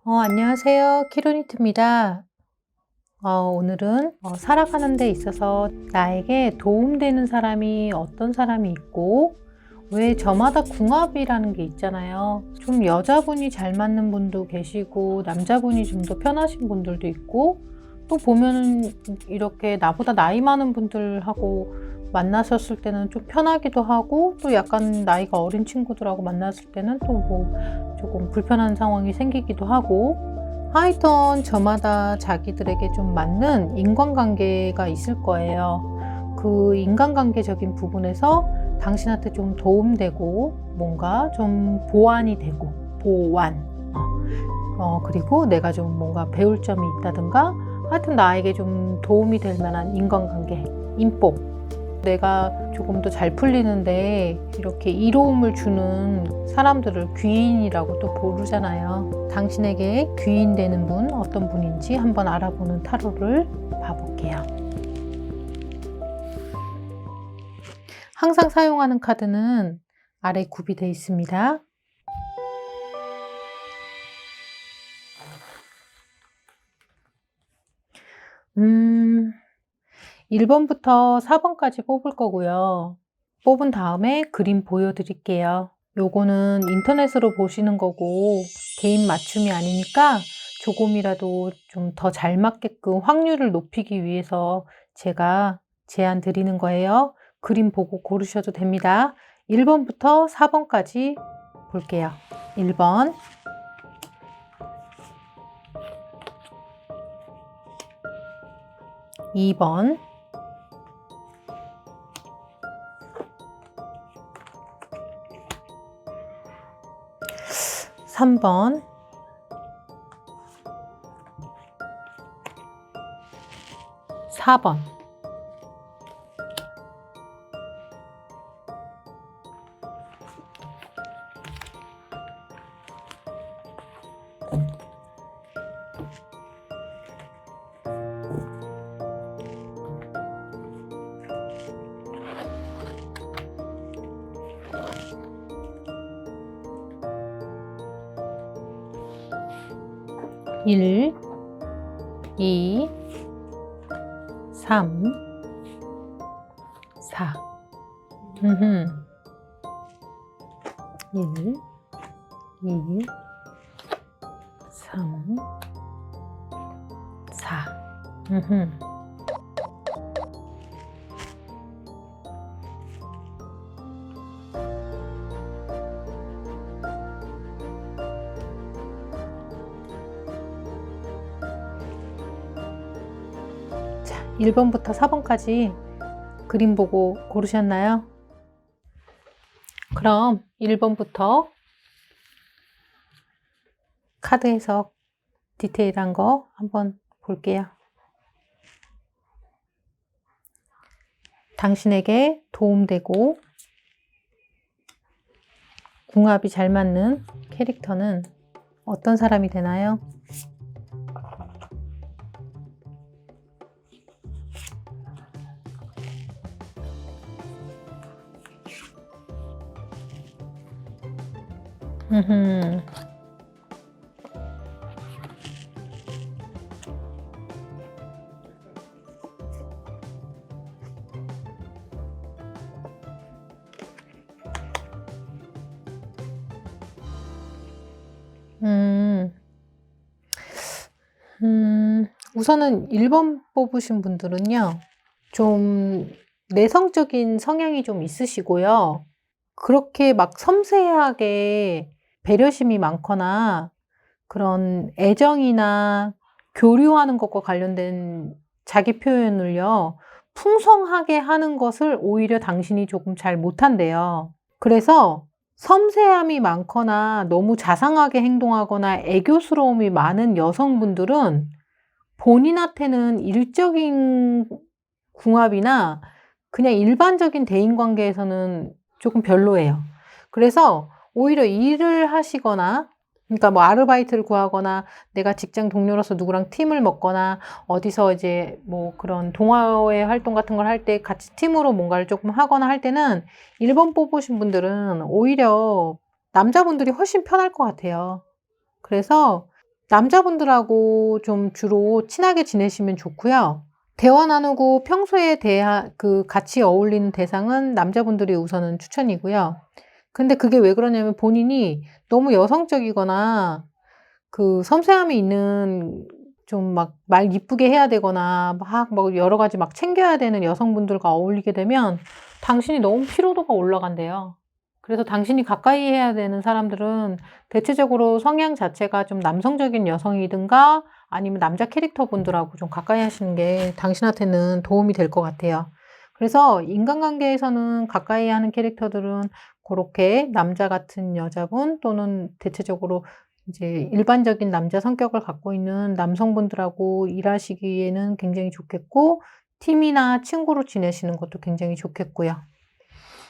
안녕하세요. 키로니트입니다. 오늘은 살아가는 데 있어서 나에게 도움되는 사람이 어떤 사람이 있고, 왜 저마다 궁합이라는 게 있잖아요. 좀 여자분이 잘 맞는 분도 계시고, 남자분이 좀 더 편하신 분들도 있고, 또 보면은 이렇게 나보다 나이 많은 분들하고 만나셨을 때는 좀 편하기도 하고, 또 약간 나이가 어린 친구들하고 만났을 때는 또 뭐 조금 불편한 상황이 생기기도 하고, 하여튼 저마다 자기들에게 좀 맞는 인간관계가 있을 거예요. 그 인간관계적인 부분에서 당신한테 좀 도움되고 뭔가 좀 보완이 되고 보완 그리고 내가 좀 뭔가 배울 점이 있다든가 하여튼 나에게 좀 도움이 될 만한 인간관계, 인복, 내가 조금 더 잘 풀리는데 이렇게 이로움을 주는 사람들을 귀인이라고 또 부르잖아요. 당신에게 귀인 되는 분 어떤 분인지 한번 알아보는 타로를 봐볼게요. 항상 사용하는 카드는 아래 구비되어 있습니다. 음, 1번부터 4번까지 뽑을 거고요. 뽑은 다음에 그림 보여드릴게요. 요거는 인터넷으로 보시는 거고 개인 맞춤이 아니니까 조금이라도 좀 더 잘 맞게끔 확률을 높이기 위해서 제가 제안 드리는 거예요. 그림 보고 고르셔도 됩니다. 1번부터 4번까지 볼게요. 1번, 2번, 3번, 4번, 1, 2, 3, 4. 1, 2, 3, 4. 자, 1번부터 4번까지 그림 보고 고르셨나요? 그럼 1번부터 카드 해석 디테일한 거 한번 볼게요. 당신에게 도움되고 궁합이 잘 맞는 캐릭터는 어떤 사람이 되나요? 음, 우선은 1번 뽑으신 분들은요, 좀 내성적인 성향이 좀 있으시고요. 그렇게 막 섬세하게 배려심이 많거나 그런 애정이나 교류하는 것과 관련된 자기 표현을요, 풍성하게 하는 것을 오히려 당신이 조금 잘 못한대요. 그래서 섬세함이 많거나 너무 자상하게 행동하거나 애교스러움이 많은 여성분들은 본인한테는 일적인 궁합이나 그냥 일반적인 대인관계에서는 조금 별로예요. 그래서 오히려 일을 하시거나, 그러니까 뭐 아르바이트를 구하거나 내가 직장 동료로서 누구랑 팀을 먹거나 어디서 이제 뭐 그런 동아회 활동 같은 걸 할 때 같이 팀으로 뭔가를 조금 하거나 할 때는 1번 뽑으신 분들은 오히려 남자분들이 훨씬 편할 것 같아요. 그래서 남자분들하고 좀 주로 친하게 지내시면 좋고요. 대화 나누고 평소에 같이 어울리는 대상은 남자분들이 우선은 추천이고요. 근데 그게 왜 그러냐면 본인이 너무 여성적이거나 섬세함이 있는 좀 막 말 이쁘게 해야 되거나 막 뭐 여러 가지 막 챙겨야 되는 여성분들과 어울리게 되면 당신이 너무 피로도가 올라간대요. 그래서 당신이 가까이 해야 되는 사람들은 대체적으로 성향 자체가 좀 남성적인 여성이든가 아니면 남자 캐릭터분들하고 좀 가까이 하시는 게 당신한테는 도움이 될 것 같아요. 그래서 인간관계에서는 가까이 하는 캐릭터들은 고렇게 남자 같은 여자분 또는 대체적으로 이제 일반적인 남자 성격을 갖고 있는 남성분들하고 일하시기에는 굉장히 좋겠고 팀이나 친구로 지내시는 것도 굉장히 좋겠고요.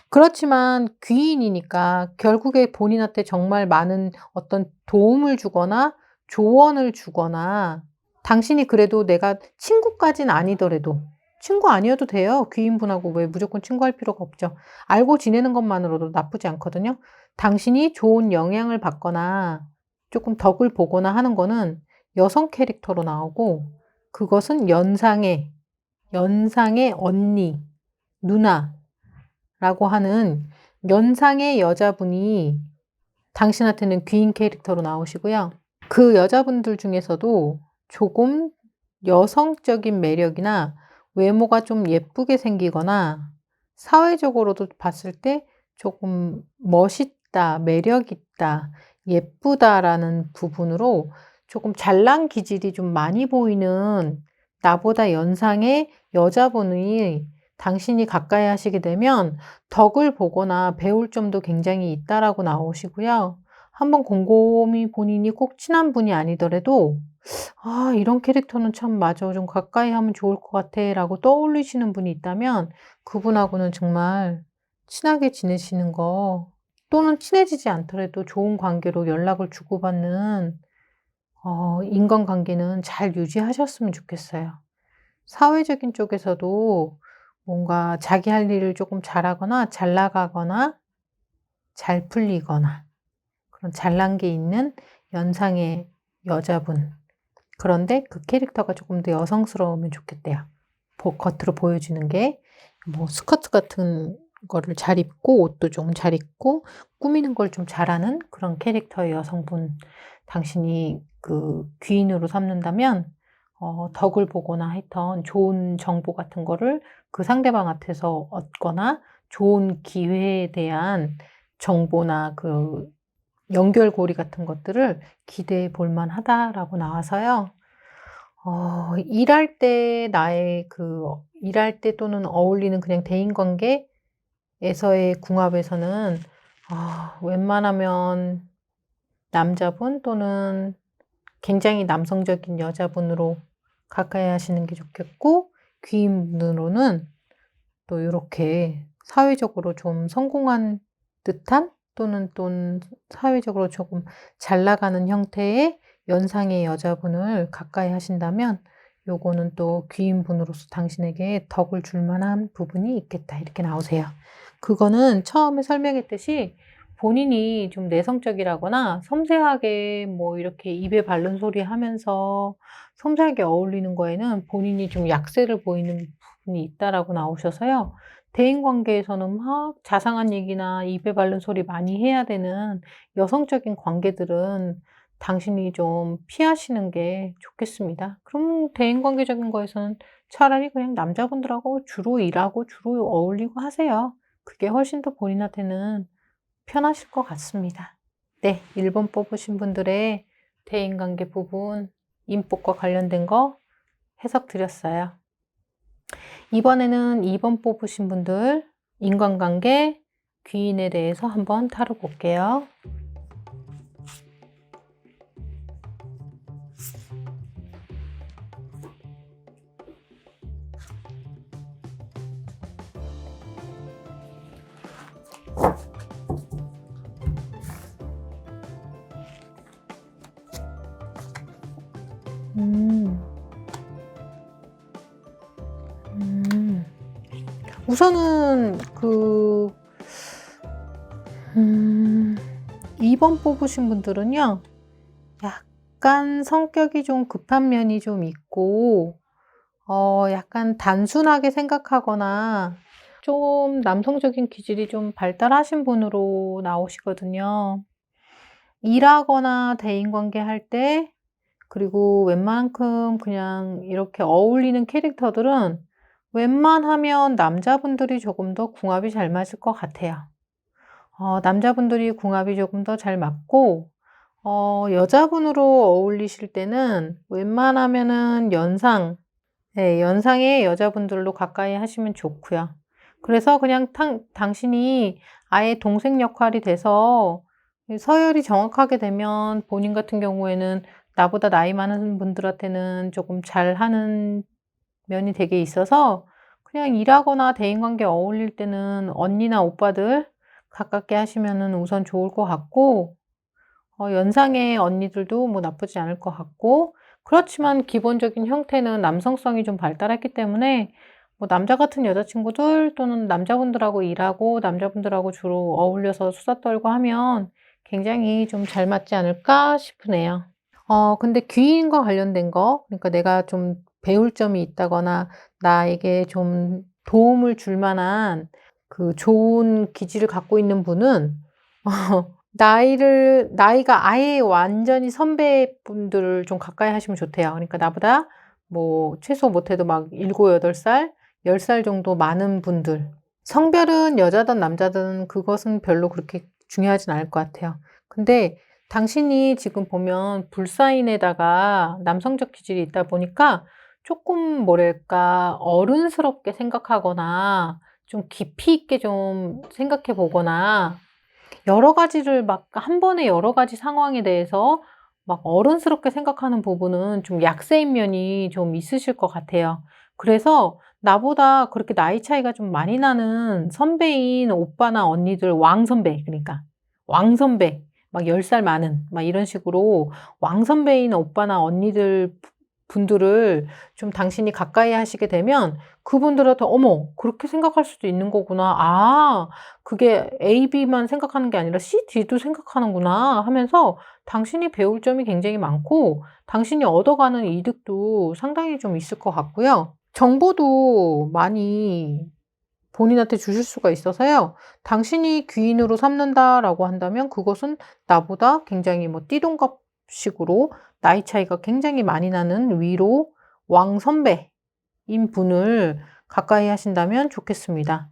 그렇지만 귀인이니까 결국에 본인한테 정말 많은 어떤 도움을 주거나 조언을 주거나 당신이 그래도 내가 친구까진 아니더라도 친구 아니어도 돼요. 귀인분하고 왜 무조건 친구할 필요가 없죠. 알고 지내는 것만으로도 나쁘지 않거든요. 당신이 좋은 영향을 받거나 조금 덕을 보거나 하는 거는 여성 캐릭터로 나오고 그것은 연상의 언니, 누나라고 하는 연상의 여자분이 당신한테는 귀인 캐릭터로 나오시고요. 그 여자분들 중에서도 조금 여성적인 매력이나 외모가 좀 예쁘게 생기거나 사회적으로도 봤을 때 조금 멋있다, 매력있다, 예쁘다라는 부분으로 조금 잘난 기질이 좀 많이 보이는 나보다 연상의 여자분이 당신이 가까이 하시게 되면 덕을 보거나 배울 점도 굉장히 있다라고 나오시고요. 한번 곰곰이 본인이 꼭 친한 분이 아니더라도 '아 이런 캐릭터는 참 맞아. 좀 가까이 하면 좋을 것 같아.'라고 떠올리시는 분이 있다면 그분하고는 정말 친하게 지내시는 거 또는 친해지지 않더라도 좋은 관계로 연락을 주고받는 인간관계는 잘 유지하셨으면 좋겠어요. 사회적인 쪽에서도 뭔가 자기 할 일을 조금 잘하거나 잘 나가거나 잘 풀리거나 그런 잘난 게 있는 연상의 여자분. 그런데 그 캐릭터가 조금 더 여성스러우면 좋겠대요. 겉으로 보여주는 게 뭐 스커트 같은 거를 잘 입고 옷도 좀 잘 입고 꾸미는 걸 좀 잘하는 그런 캐릭터의 여성분 당신이 귀인으로 삼는다면 덕을 보거나 하여튼 좋은 정보 같은 거를 그 상대방한테서 얻거나 좋은 기회에 대한 정보나 연결고리 같은 것들을 기대해 볼 만하다라고 나와서요. 일할 때 또는 어울리는 그냥 대인관계에서의 궁합에서는 웬만하면 남자분 또는 굉장히 남성적인 여자분으로 가까이 하시는 게 좋겠고 귀인분으로는 또 요렇게 사회적으로 좀 성공한 듯한 또는 사회적으로 조금 잘 나가는 형태의 연상의 여자분을 가까이 하신다면 요거는 또 귀인분으로서 당신에게 덕을 줄 만한 부분이 있겠다 이렇게 나오세요. 그거는 처음에 설명했듯이 본인이 좀 내성적이라거나 섬세하게 뭐 이렇게 입에 바른 소리 하면서 섬세하게 어울리는 거에는 본인이 좀 약세를 보이는 부분이 있다라고 나오셔서요. 대인관계에서는 막 자상한 얘기나 입에 바른 소리 많이 해야 되는 여성적인 관계들은 당신이 좀 피하시는 게 좋겠습니다. 그럼 대인관계적인 거에서는 차라리 그냥 남자분들하고 주로 일하고 주로 어울리고 하세요. 그게 훨씬 더 본인한테는 편하실 것 같습니다. 네, 1번 뽑으신 분들의 대인관계 부분, 인복과 관련된 거 해석 드렸어요. 이번에는 2번 뽑으신 분들 인간관계, 귀인에 대해서 한번 타로 볼게요. 우선은 2번 뽑으신 분들은요. 약간 성격이 좀 급한 면이 좀 있고 약간 단순하게 생각하거나 좀 남성적인 기질이 좀 발달하신 분으로 나오시거든요. 일하거나 대인관계 할 때 그리고 웬만큼 그냥 이렇게 어울리는 캐릭터들은 웬만하면 남자분들이 조금 더 궁합이 잘 맞을 것 같아요. 남자분들이 궁합이 조금 더 잘 맞고 여자분으로 어울리실 때는 웬만하면은 네, 연상의 여자분들로 가까이 하시면 좋고요. 그래서 그냥 당신이 아예 동생 역할이 돼서 서열이 정확하게 되면 본인 같은 경우에는 나보다 나이 많은 분들한테는 조금 잘하는 면이 되게 있어서 그냥 일하거나 대인관계 어울릴 때는 언니나 오빠들 가깝게 하시면은 우선 좋을 것 같고 연상의 언니들도 뭐 나쁘지 않을 것 같고 그렇지만 기본적인 형태는 남성성이 좀 발달했기 때문에 뭐 남자 같은 여자친구들 또는 남자분들하고 일하고 남자분들하고 주로 어울려서 수다 떨고 하면 굉장히 좀 잘 맞지 않을까 싶으네요. 근데 귀인과 관련된 거 그러니까 내가 좀 배울 점이 있다거나 나에게 좀 도움을 줄 만한 그 좋은 기질을 갖고 있는 분은 나이가 아예 완전히 선배분들을 좀 가까이 하시면 좋대요. 그러니까 나보다 뭐 최소 못해도 막 7-8살, 10살 정도 많은 분들. 성별은 여자든 남자든 그것은 별로 그렇게 중요하진 않을 것 같아요. 근데 당신이 지금 보면 불사인에다가 남성적 기질이 있다 보니까 조금 뭐랄까 어른스럽게 생각하거나 좀 깊이 있게 좀 생각해 보거나 여러 가지를 막 한 번에 여러 가지 상황에 대해서 막 어른스럽게 생각하는 부분은 좀 약세인 면이 좀 있으실 것 같아요. 그래서 나보다 그렇게 나이 차이가 좀 많이 나는 선배인 오빠나 언니들 왕선배 그러니까 왕선배 막 10살 많은 막 이런 식으로 왕선배인 오빠나 언니들 분들을 좀 당신이 가까이 하시게 되면 그분들한테 '어머 그렇게 생각할 수도 있는 거구나. 아 그게 A, B만 생각하는 게 아니라 C, D도 생각하는구나.' 하면서 당신이 배울 점이 굉장히 많고 당신이 얻어가는 이득도 상당히 좀 있을 것 같고요. 정보도 많이 본인한테 주실 수가 있어서요. 당신이 귀인으로 삼는다라고 한다면 그것은 나보다 굉장히 뭐 띠동갑식으로 나이 차이가 굉장히 많이 나는 위로 왕선배인 분을 가까이 하신다면 좋겠습니다.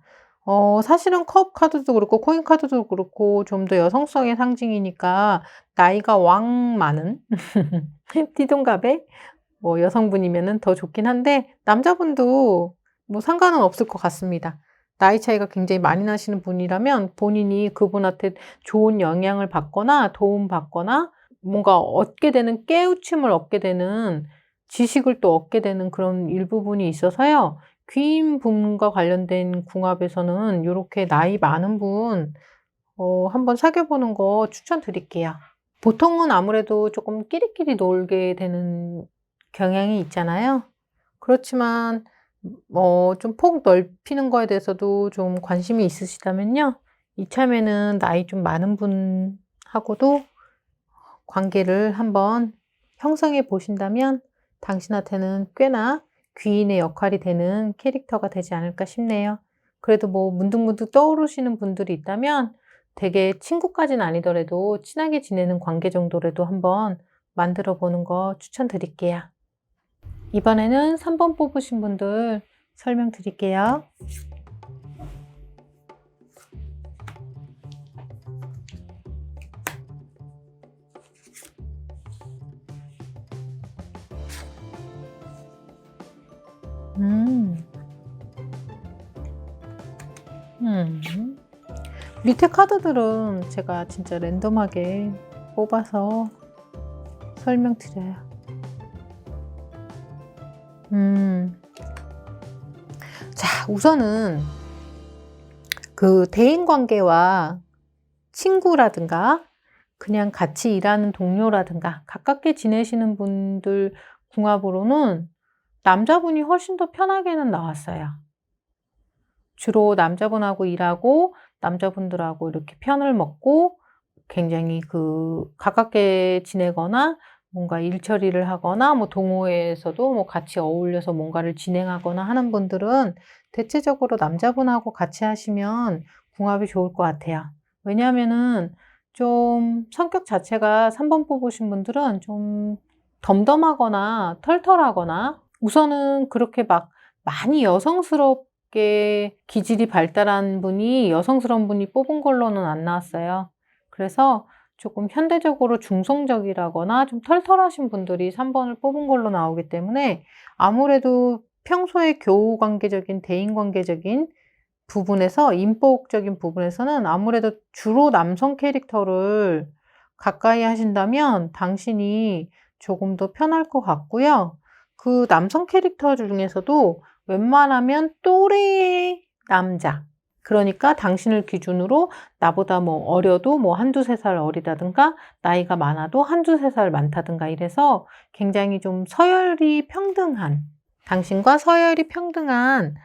사실은 컵 카드도 그렇고 코인 카드도 그렇고 좀 더 여성성의 상징이니까 나이가 왕 많은 띠동갑의 뭐 여성분이면은 더 좋긴 한데 남자분도 뭐 상관은 없을 것 같습니다. 나이 차이가 굉장히 많이 나시는 분이라면 본인이 그분한테 좋은 영향을 받거나 도움받거나 뭔가 얻게 되는 깨우침을 얻게 되는 지식을 또 얻게 되는 그런 일부분이 있어서요. 귀인 분과 관련된 궁합에서는 요렇게 나이 많은 분 한번 사귀어 보는 거 추천드릴게요. 보통은 아무래도 쪼끔 끼리끼리 놀게 되는 경향이 있잖아요. 그렇지만 좀 폭 넓히는 거에 대해서도 좀 관심이 있으시다면요. 이참에는 나이 좀 많은 분하고도 관계를 한번 형성해 보신다면 당신한테는 꽤나 귀인의 역할이 되는 캐릭터가 되지 않을까 싶네요. 그래도 뭐 문득문득 떠오르시는 분들이 있다면 되게 친구까지는 아니더라도 친하게 지내는 관계 정도라도 한번 만들어 보는 거 추천드릴게요. 이번에는 3번 뽑으신 분들 설명드릴게요. 음. 음. 밑에 카드들은 제가 진짜 랜덤하게 뽑아서 설명드려요. 음. 자 우선은 그 대인 관계와 친구라든가 그냥 같이 일하는 동료라든가 가깝게 지내시는 분들 궁합으로는 남자분이 훨씬 더 편하게는 나왔어요. 주로 남자분하고 일하고 남자분들하고 이렇게 편을 먹고 굉장히 그 가깝게 지내거나 뭔가 일 처리를 하거나 뭐 동호회에서도 뭐 같이 어울려서 뭔가를 진행하거나 하는 분들은 대체적으로 남자분하고 같이 하시면 궁합이 좋을 것 같아요. 왜냐하면은 좀 성격 자체가 3번 뽑으신 분들은 좀 덤덤하거나 털털하거나 우선은 그렇게 막 많이 여성스럽게 기질이 발달한 분이 여성스러운 분이 뽑은 걸로는 안 나왔어요. 그래서 조금 현대적으로 중성적이라거나 좀 털털하신 분들이 3 번을 뽑은 걸로 나오기 때문에 아무래도 평소에 교우 관계적인 대인 관계적인 부분에서 인복적인 부분에서는 아무래도 주로 남성 캐릭터를 가까이 하신다면 당신이 조금 더 편할 것 같고요. 그 남성 캐릭터 중에서도 웬만하면 또래의 남자, 그러니까 당신을 기준으로 나보다 뭐 어려도 뭐 1-2-3살 어리다든가 나이가 많아도 1-2-3살 많다든가 이래서 굉장히 좀 서열이 평등한, 당신과 서열이 평등한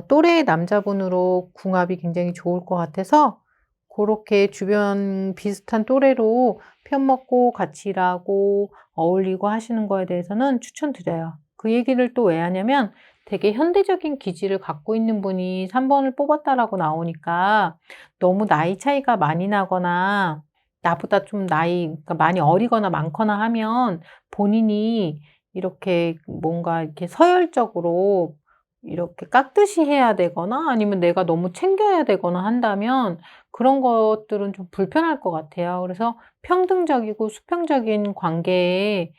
또래의 남자분으로 궁합이 굉장히 좋을 것 같아서 고렇게 주변 비슷한 또래로 편먹고 같이 일하고 어울리고 하시는 거에 대해서는 추천드려요. 그 얘기를 또 왜 하냐면 되게 현대적인 기질을 갖고 있는 분이 3 번을 뽑았다라고 나오니까 너무 나이 차이가 많이 나거나 나보다 좀 나이, 그러니까 많이 어리거나 많거나 하면 본인이 이렇게 뭔가 이렇게 서열적으로 이렇게 깍듯이 해야 되거나 아니면 내가 너무 챙겨야 되거나 한다면 그런 것들은 좀 불편할 것 같아요. 그래서 평등적이고 수평적인 관계에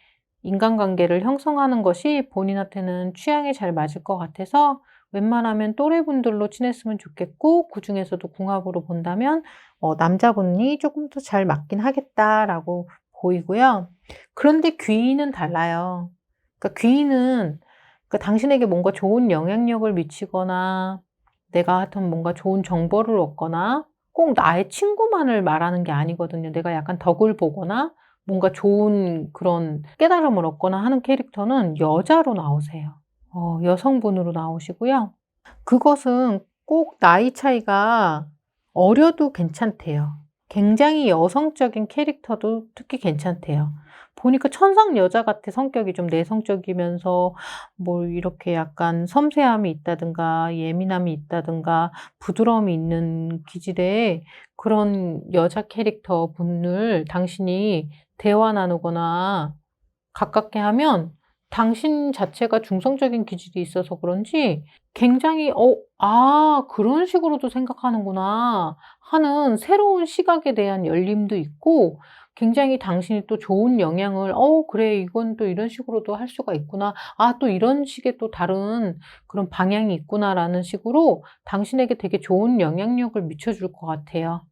인간관계를 형성하는 것이 본인한테는 취향에 잘 맞을 것 같아서 웬만하면 또래분들로 친했으면 좋겠고 그중에서도 궁합으로 본다면 남자분이 조금 더 잘 맞긴 하겠다라고 보이고요. 그런데 귀인은 달라요. 그러니까 귀인은, 그러니까 당신에게 뭔가 좋은 영향력을 미치거나 내가 하여튼 뭔가 좋은 정보를 얻거나 꼭 나의 친구만을 말하는 게 아니거든요. 내가 약간 덕을 보거나 뭔가 좋은 그런 깨달음을 얻거나 하는 캐릭터는 여자로 나오세요. 여성분으로 나오시고요. 그것은 꼭 나이 차이가 어려도 괜찮대요. 굉장히 여성적인 캐릭터도 특히 괜찮대요. 보니까 천상 여자 같아. 성격이 좀 내성적이면서 뭐 이렇게 약간 섬세함이 있다든가 예민함이 있다든가 부드러움이 있는 기질의 그런 여자 캐릭터 분을 당신이 대화 나누거나 가깝게 하면 당신 자체가 중성적인 기질이 있어서 그런지 굉장히 '아 그런 식으로도 생각하는구나.' 하는 새로운 시각에 대한 열림도 있고 굉장히 당신이 또 좋은 영향을 '그래 이건 또 이런 식으로도 할 수가 있구나. 아 또 이런 식의 또 다른 그런 방향이 있구나.'라는 식으로 당신에게 되게 좋은 영향력을 미쳐 줄 것 같아요.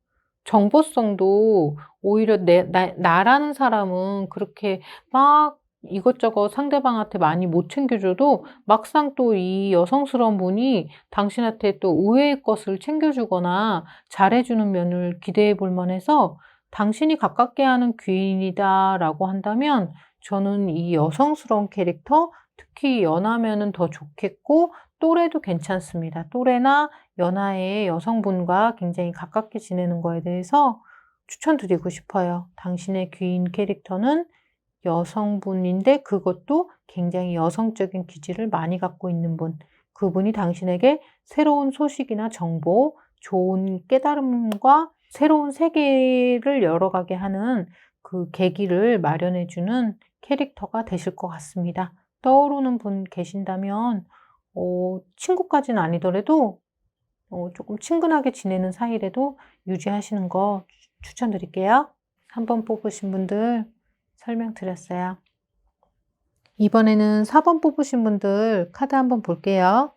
정보성도 오히려 내 나라는 사람은 그렇게 막 이것저것 상대방한테 많이 못 챙겨줘도 막상 또 이 여성스러운 분이 당신한테 또 의외의 것을 챙겨주거나 잘해주는 면을 기대해 볼 만해서 '당신이 가깝게 하는 귀인이다.'라고 한다면 저는 이 여성스러운 캐릭터, 특히 연하면은 더 좋겠고 또래도 괜찮습니다. 또래나 연하의 여성분과 굉장히 가깝게 지내는 거에 대해서 추천드리고 싶어요. 당신의 귀인 캐릭터는 여성분인데 그것도 굉장히 여성적인 기질을 많이 갖고 있는 분. 그분이 당신에게 새로운 소식이나 정보, 좋은 깨달음과 새로운 세계를 열어가게 하는 그 계기를 마련해 주는 캐릭터가 되실 것 같습니다. 떠오르는 분 계신다면 친구까지는 아니더라도 조금 친근하게 지내는 사이라도 유지하시는 거 추천드릴게요. 3번 뽑으신 분들 설명드렸어요. 이번에는 4번 뽑으신 분들 카드 한번 볼게요.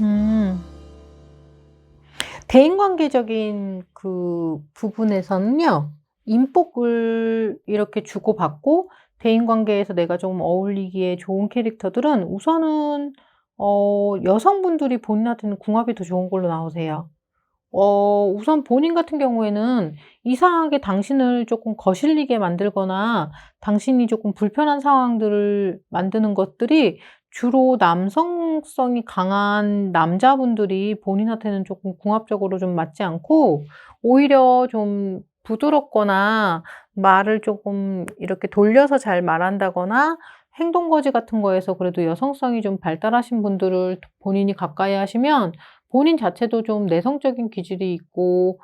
음. 대인관계적인 그 부분에서는요. 인복을 이렇게 주고받고 대인관계에서 내가 좀 어울리기에 좋은 캐릭터들은 우선은 여성분들이 본인한테는 궁합이 더 좋은 걸로 나오세요. 우선 본인 같은 경우에는 이상하게 당신을 조금 거슬리게 만들거나 당신이 조금 불편한 상황들을 만드는 것들이 주로 남성성이 강한 남자분들이 본인한테는 조금 궁합적으로 좀 맞지 않고 오히려 좀 부드럽거나 말을 조금 이렇게 돌려서 잘 말한다거나 행동거지 같은 거에서 그래도 여성성이 좀 발달하신 분들을 본인이 가까이 하시면 본인 자체도 좀 내성적인 기질이 있고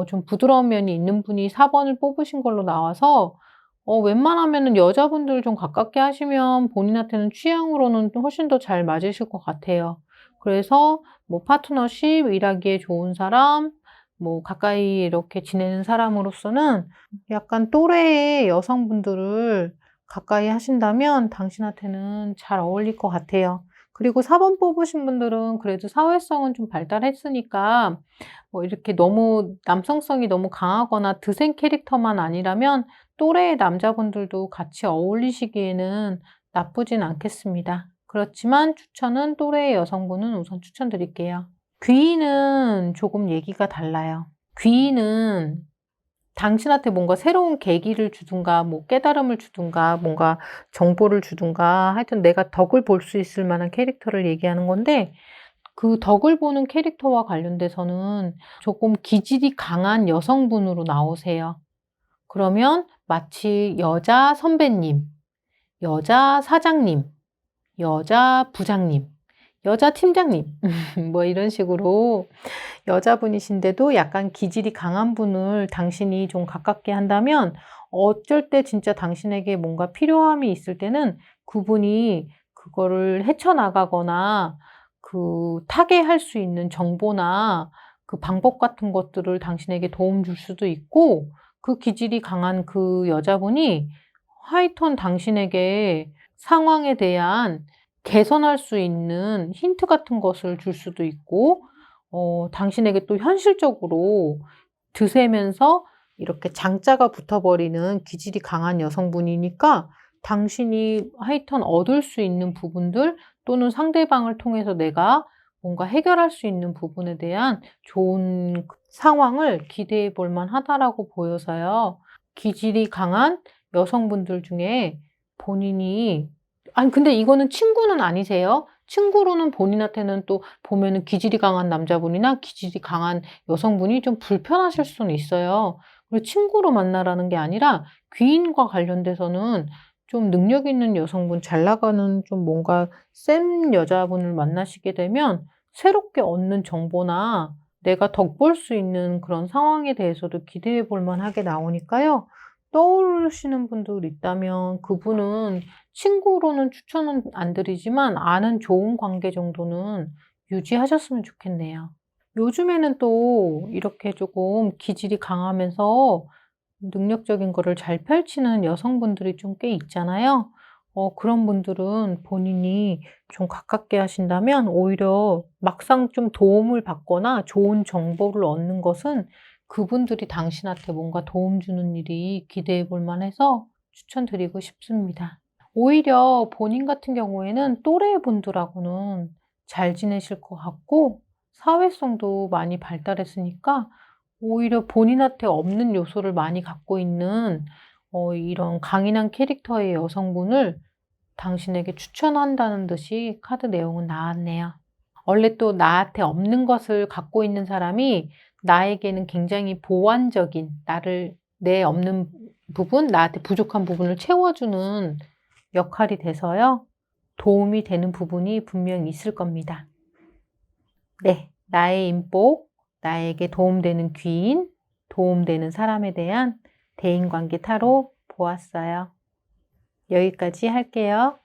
좀 부드러운 면이 있는 분이 4 번을 뽑으신 걸로 나와서 웬만하면은 여자분들 좀 가깝게 하시면 본인한테는 취향으로는 또 훨씬 더 잘 맞으실 것 같아요. 그래서 뭐 파트너십, 일하기에 좋은 사람, 뭐 가까이 이렇게 지내는 사람으로서는 약간 또래의 여성분들을 가까이 하신다면 당신한테는 잘 어울릴 것 같아요. 그리고 4번 뽑으신 분들은 그래도 사회성은 좀 발달했으니까 뭐 이렇게 너무 남성성이 너무 강하거나 드센 캐릭터만 아니라면 또래의 남자분들도 같이 어울리시기에는 나쁘진 않겠습니다. 그렇지만 추천은 또래의 여성분은 우선 추천드릴게요. 귀인은 조금 얘기가 달라요. 귀인은 당신한테 뭔가 새로운 계기를 주든가 뭐 깨달음을 주든가 뭔가 정보를 주든가 하여튼 내가 덕을 볼 수 있을 만한 캐릭터를 얘기하는 건데 그 덕을 보는 캐릭터와 관련돼서는 조금 기질이 강한 여성분으로 나오세요. 그러면 마치 여자 선배님, 여자 사장님, 여자 부장님, 여자 팀장님 뭐 이런 식으로 여자분이신데도 약간 기질이 강한 분을 당신이 좀 가깝게 한다면 어쩔 때 진짜 당신에게 뭔가 필요함이 있을 때는 그분이 그거를 헤쳐나가거나 그 타개할 수 있는 정보나 그 방법 같은 것들을 당신에게 도움 줄 수도 있고 그 기질이 강한 그 여자분이 하여튼 당신에게 상황에 대한 개선할 수 있는 힌트 같은 것을 줄 수도 있고 당신에게 또 현실적으로 드세면서 이렇게 장자가 붙어버리는 기질이 강한 여성분이니까 당신이 하여튼 얻을 수 있는 부분들 또는 상대방을 통해서 내가 뭔가 해결할 수 있는 부분에 대한 좋은 상황을 기대해 볼 만하다라고 보여서요. 기질이 강한 여성분들 중에 본인이 아니 근데 이거는 친구는 아니세요. 친구로는 본인한테는 또 보면은 기질이 강한 남자분이나 기질이 강한 여성분이 좀 불편하실 수는 있어요. 그리고 친구로 만나라는 게 아니라 귀인과 관련돼서는 좀 능력 있는 여성분, 잘 나가는 좀 뭔가 센 여자분을 만나시게 되면 새롭게 얻는 정보나 내가 덕볼 수 있는 그런 상황에 대해서도 기대해 볼 만하게 나오니까요. 떠오르시는 분들 있다면 그분은 친구로는 추천은 안 드리지만 아는 좋은 관계 정도는 유지하셨으면 좋겠네요. 요즘에는 또 이렇게 조금 기질이 강하면서 능력적인 거를 잘 펼치는 여성분들이 좀 꽤 있잖아요. 그런 분들은 본인이 좀 가깝게 하신다면 오히려 막상 좀 도움을 받거나 좋은 정보를 얻는 것은 그분들이 당신한테 뭔가 도움 주는 일이 기대해 볼 만해서 추천드리고 싶습니다. 오히려 본인 같은 경우에는 또래 분들하고는 잘 지내실 것 같고 사회성도 많이 발달했으니까 오히려 본인한테 없는 요소를 많이 갖고 있는 이런 강인한 캐릭터의 여성분을 당신에게 추천한다는 듯이 카드 내용은 나왔네요. 원래 또 나한테 없는 것을 갖고 있는 사람이 나에게는 굉장히 보완적인 내 없는 부분, 나한테 부족한 부분을 채워주는 역할이 돼서요. 도움이 되는 부분이 분명히 있을 겁니다. 네. 나의 인복, 나에게 도움되는 귀인, 도움되는 사람에 대한 대인관계 타로 보았어요. 여기까지 할게요.